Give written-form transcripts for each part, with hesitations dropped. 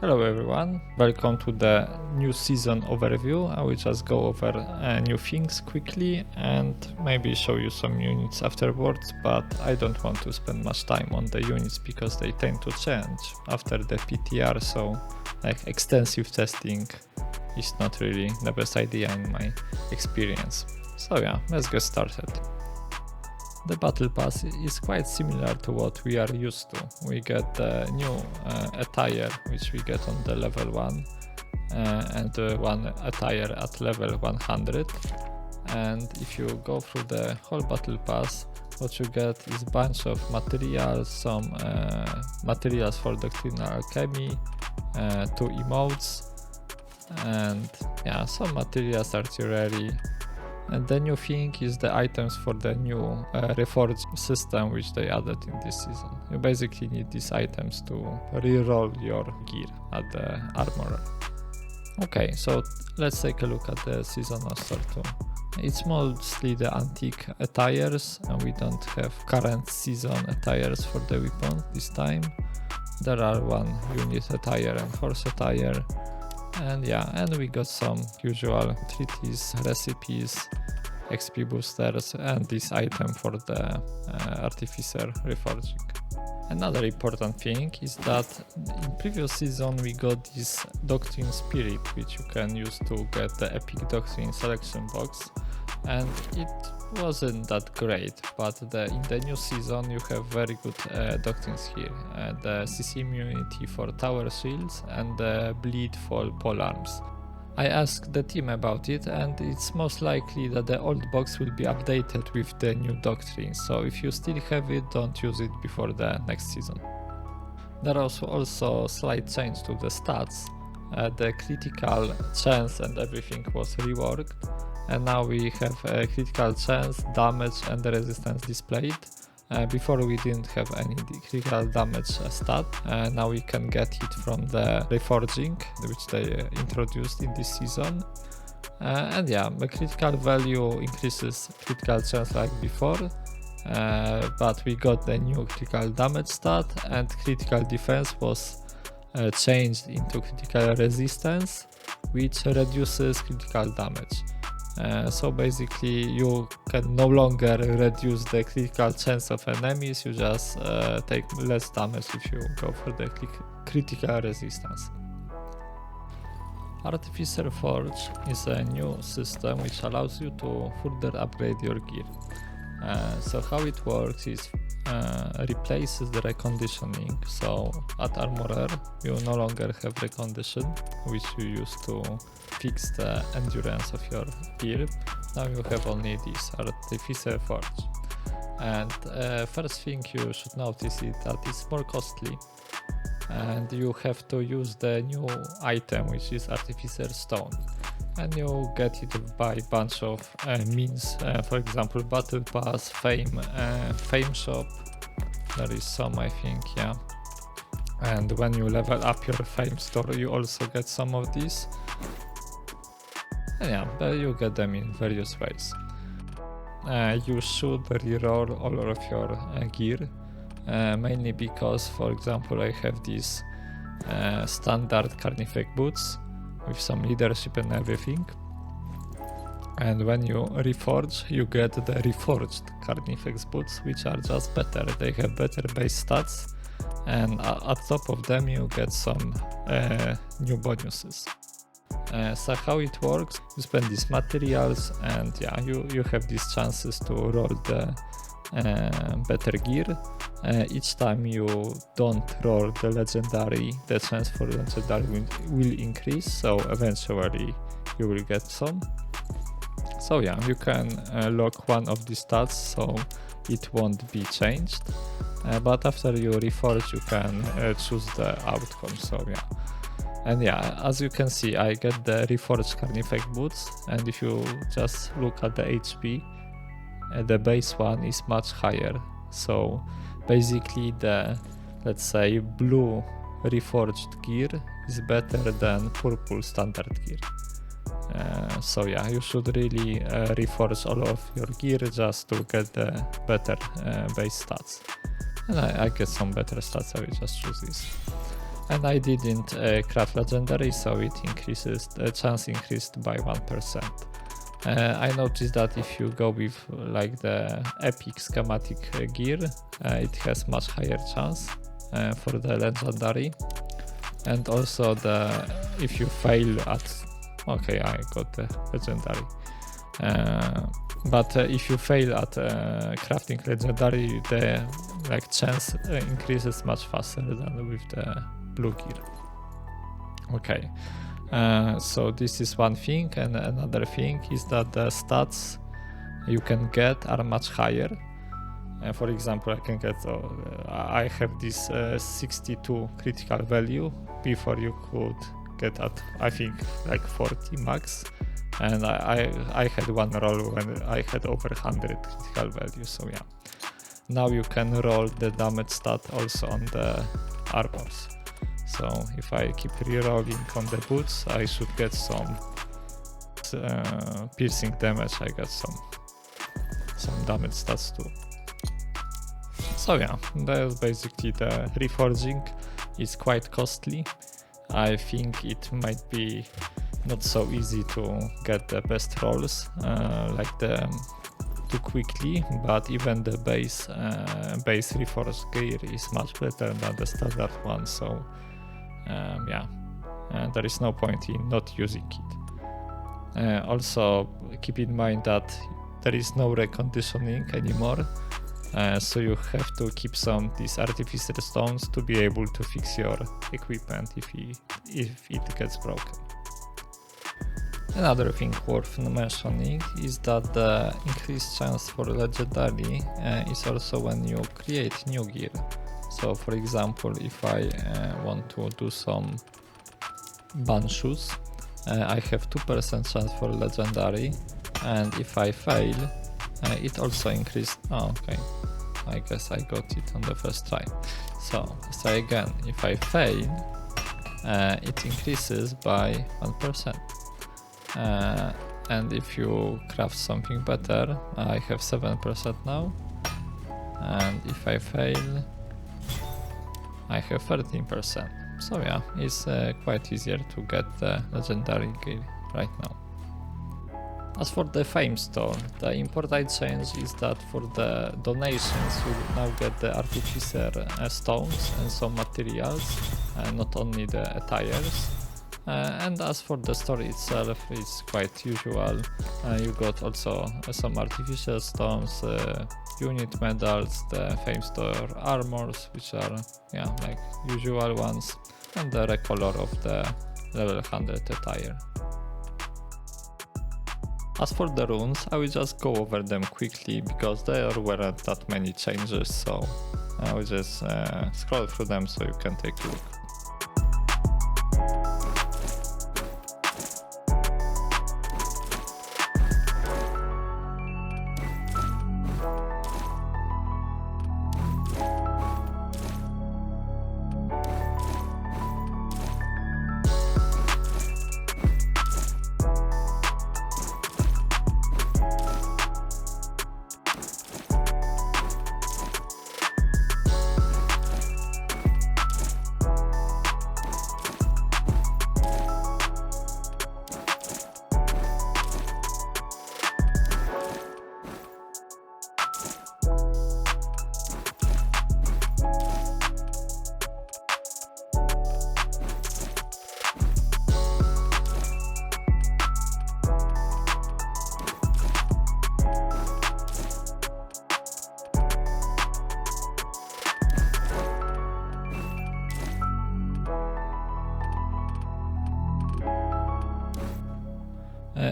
Hello everyone, welcome to the new season overview. I will just go over new things quickly and maybe show you some units afterwards, but I don't want to spend much time on the units because they tend to change after the PTR, so like extensive testing is not really the best idea in my experience. So yeah, let's get started. The battle pass is quite similar to what we are used to. We get the new attire which we get on the level 1 and one attire at level 100, and if you go through the whole battle pass, what you get is a bunch of materials, some materials for Doctrine alchemy, 2 emotes, and yeah, some materials artillery. And the new thing is the items for the new Reforged system which they added in this season. You basically need these items to reroll your gear at the armorer. Okay, so let's take a look at the seasonal store too. It's mostly the antique attires, and we don't have current season attires for the weapon this time. There are one unit attire and horse attire. And yeah, and we got some usual treaties, recipes, XP boosters, and this item for the Artificer reforging. Another important thing is that in previous season we got this Doctrine Spirit, which you can use to get the Epic Doctrine selection box, and it wasn't that great, but in the new season you have very good doctrines here. The CC immunity for tower shields and the bleed for polearms. I asked the team about it, and it's most likely that the old box will be updated with the new doctrine, so if you still have it, don't use it before the next season. There was also slight change to the stats. The critical chance and everything was reworked, and now we have a critical chance, damage and the resistance displayed. Before we didn't have any critical damage stat, now we can get it from the reforging which they introduced in this season. And yeah, the critical value increases critical chance like before, but we got the new critical damage stat, and critical defense was changed into critical resistance, which reduces critical damage. So basically you can no longer reduce the critical chance of enemies, you just take less damage if you go for the critical resistance. Artificer Forge is a new system which allows you to further upgrade your gear. So how it works is replaces the reconditioning. So at Armorer you no longer have recondition, which you used to fix the endurance of your gear. Now you have only this Artificer Forge. And first thing you should notice is that it's more costly, and you have to use the new item which is Artificer Stone, and you get it by a bunch of means, for example Battle Pass, Fame Shop, there is some I think, yeah. And when you level up your Fame store you also get some of these. And yeah, but you get them in various ways. You should reroll all of your gear, mainly because, for example, I have these standard Carnifex boots with some leadership and everything, and when you reforge you get the reforged Carnifex boots, which are just better. They have better base stats, and at top of them you get some new bonuses. So how it works, you spend these materials, and yeah, you have these chances to roll the better gear. Each time you don't roll the legendary, the chance for legendary will increase, so eventually you will get some. So yeah, you can lock one of these stats so it won't be changed, but after you reforge you can choose the outcome, so yeah. And yeah, as you can see, I get the reforged Carnifex boots, and if you just look at the HP, the base one is much higher. So basically the, let's say, blue reforged gear is better than purple standard gear. So yeah, you should really reforge all of your gear just to get the better base stats. And I get some better stats, I will just choose this. And I didn't craft legendary, so it increases the chance increased by 1%. I noticed that if you go with like the epic schematic gear, it has much higher chance for the legendary. And also if you fail at, okay, I got the legendary. But if you fail at crafting legendary, the chance increases much faster than with the blue gear. Okay, so this is one thing, and another thing is that the stats you can get are much higher. For example, I can get, I have this 62 critical value. Before you could get at, I think, like 40 max. And I had one roll when I had over 100 critical value, so yeah. Now you can roll the damage stat also on the armors. So if I keep rerolling on the boots, I should get some piercing damage. I got some damage stats too. So yeah, that's basically the reforging. It's quite costly. I think it might be not so easy to get the best rolls too quickly, but even the base reforged gear is much better than the standard one, so yeah, there is no point in not using it. Also keep in mind that there is no reconditioning anymore, so you have to keep these Artificer stones to be able to fix your equipment if it gets broken. Another thing worth mentioning is that the increased chance for legendary is also when you create new gear. So for example, if I want to do some band shoes, I have 2% chance for legendary, and if I fail, it also increased. Oh, okay, I guess I got it on the first try. So let's try again. If I fail, it increases by 1%. And if you craft something better, I have 7% now, and if I fail, I have 13%. So yeah, it's quite easier to get the legendary gear right now. As for the Fame Store, the important change is that for the donations you now get the Artificer stones and some materials, not only the attires. And as for the store itself, it's quite usual. You got also some artificial stones, unit medals, the Fame Store armors, which are like usual ones, and the recolor of the level 100 attire. As for the runes, I will just go over them quickly because there weren't that many changes, so I will just scroll through them so you can take a look.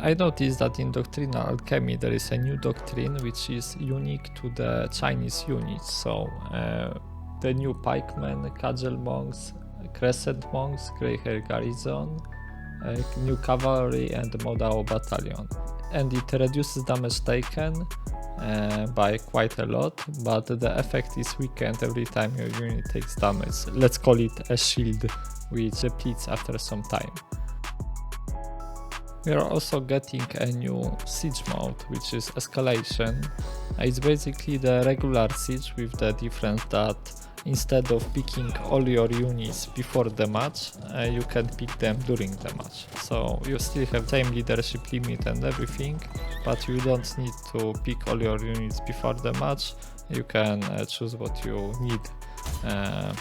I noticed that in Doctrinal Alchemy there is a new doctrine which is unique to the Chinese units. So the new Pikemen, Crescent Monks, Crescent Monks, Grey Hair Garrison, new Cavalry and Yanyuedao Battalion. And it reduces damage taken by quite a lot, but the effect is weakened every time your unit takes damage. Let's call it a shield, which depletes after some time. We are also getting a new siege mode, which is Escalation. It's basically the regular siege with the difference that instead of picking all your units before the match, you can pick them during the match. So you still have same leadership limit and everything, but you don't need to pick all your units before the match. You can choose what you need,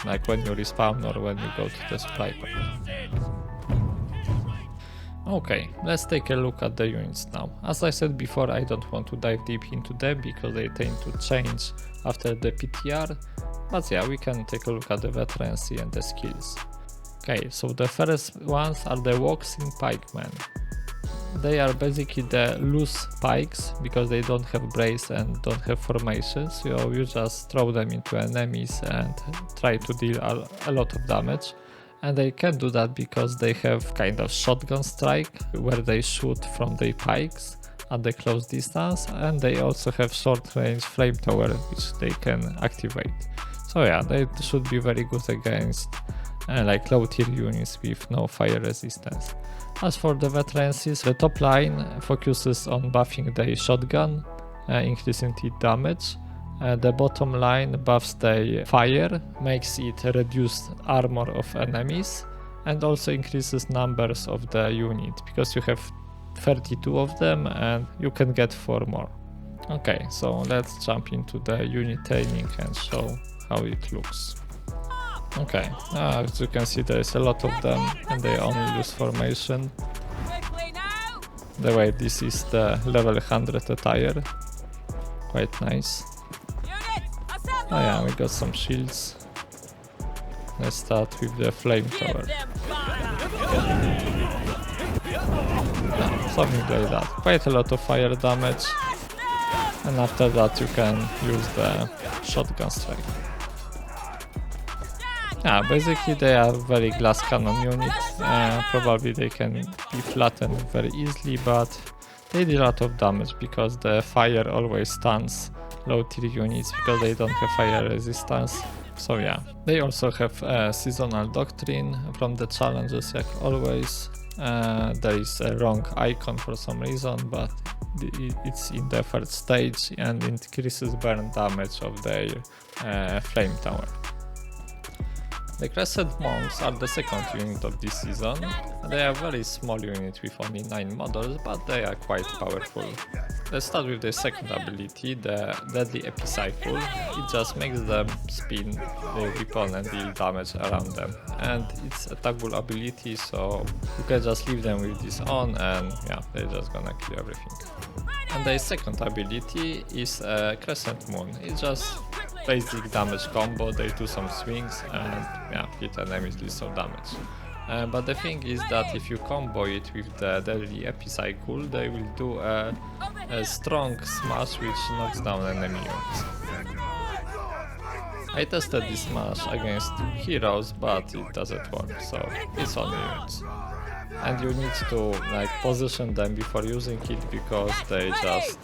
like when you respawn or when you go to the supply point. Okay, let's take a look at the units now. As I said before, I don't want to dive deep into them because they tend to change after the PTR, but yeah, we can take a look at the veterancy and the skills. Okay, so the first ones are the Wuxing Pikemen. They are basically the loose pikes because they don't have brace and don't have formation, so you just throw them into enemies and try to deal a lot of damage. And they can do that because they have kind of shotgun strike where they shoot from their pikes at the close distance, and they also have short range flamethrower which they can activate. So yeah, they should be very good against like low tier units with no fire resistance. As for the veterancies, the top line focuses on buffing their shotgun, increasing its damage. The bottom line buffs the fire, makes it reduce armor of enemies, and also increases numbers of the unit because you have 32 of them and you can get 4 more. Okay, so let's jump into the unit training and show how it looks. Okay, as you can see, there is a lot of them and they only lose formation. The way this is the level 100 attire, quite nice. Oh yeah, we got some shields. Let's start with the flamethrower. Something like that. Quite a lot of fire damage. And after that you can use the shotgun strike. Yeah, basically they are very glass cannon units. Probably they can be flattened very easily, but they do a lot of damage because the fire always stuns low tier units because they don't have fire resistance. So yeah, they also have seasonal doctrine from the challenges like always. There is a wrong icon for some reason, but it's in the first stage and increases burn damage of their flame tower. The Crescent Monks are the second unit of this season. They are a very small unit with only 9 models, but they are quite powerful. Let's start with the second ability, the Deadly Epicycle. It just makes them spin their weapon and deal damage around them. And it's a toggle ability, so you can just leave them with this on and yeah, they're just gonna kill everything. And the second ability is Crescent Moon. It's just basic damage combo, they do some swings and yeah, hit enemies, deal some damage. But the thing is that if you combo it with the Deadly Epicycle, they will do a strong smash which knocks down enemy units. I tested this smash against heroes, but it doesn't work, so it's on units. And you need to like position them before using it because they just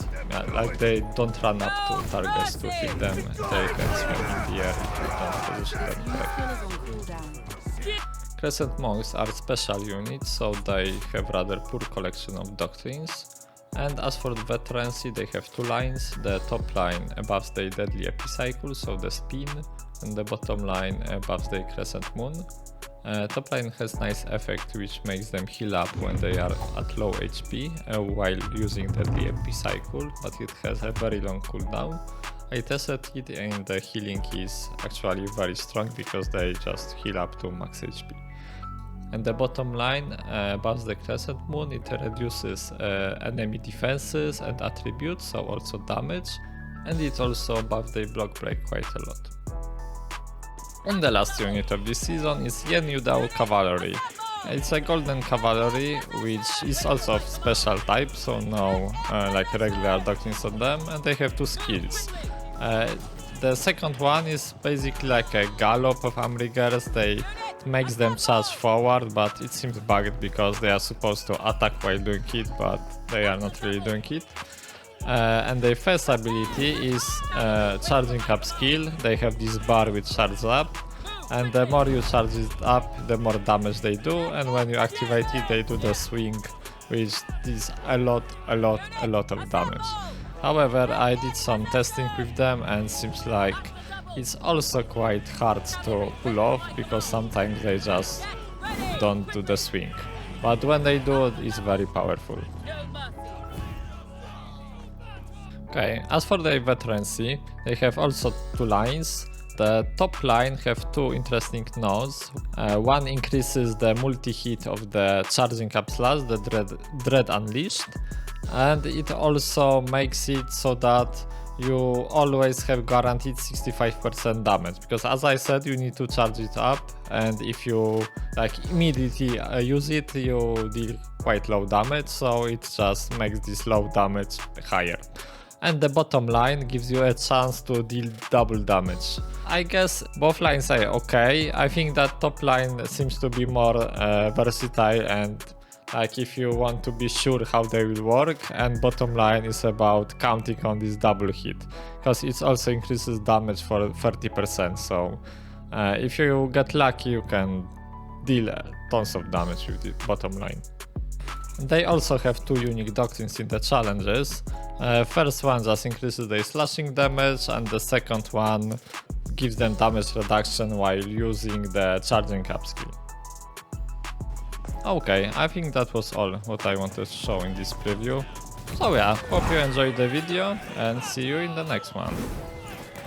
like they don't run up to targets to hit them. They can swim in the air if you don't position them correctly. Crescent Monks are special units, so they have rather poor collection of doctrines. And as for the veterancy, they have 2 lines. The top line buffs the Deadly Epicycle, so the spin, and the bottom line buffs the Crescent Moon. Top line has nice effect which makes them heal up when they are at low HP while using the Epicycle, but it has a very long cooldown. I tested it and the healing is actually very strong because they just heal up to max HP. And the bottom line buffs the Crescent Moon. It reduces enemy defenses and attributes, so also damage, and it also buffs the block break quite a lot. And the last unit of this season is Yanyuedao Cavalry. It's a golden cavalry which is also of special type, so no like regular doctrines on them, and they have 2 skills. The second one is basically like a gallop of Amrigers. It makes them charge forward, but it seems bugged because they are supposed to attack while doing it, but they are not really doing it. And their first ability is charging up skill. They have this bar which charges up, and the more you charge it up, the more damage they do, and when you activate it, they do the swing, which is a lot of damage. However, I did some testing with them and seems like It's also quite hard to pull off because sometimes they just don't do the swing. But when they do it, it's very powerful. Okay, as for the veterancy, they have also two lines. The top line have two interesting nodes. One increases the multi-hit of the charging up slash, the Dread Unleashed, and it also makes it so that you always have guaranteed 65% damage, because as I said, you need to charge it up, and if you like immediately use it, you deal quite low damage, so it just makes this low damage higher. And the bottom line gives you a chance to deal double damage. I guess both lines are okay. I think that top line seems to be more versatile, and like if you want to be sure how they will work, and bottom line is about counting on this double hit, because it also increases damage for 30%, so if you get lucky you can deal tons of damage with the bottom line. They also have two unique doctrines in the challenges. First one just increases their slashing damage, and the second one gives them damage reduction while using the charging up skill. Okay, I think that was all what I wanted to show in this preview. So yeah, hope you enjoyed the video and see you in the next one.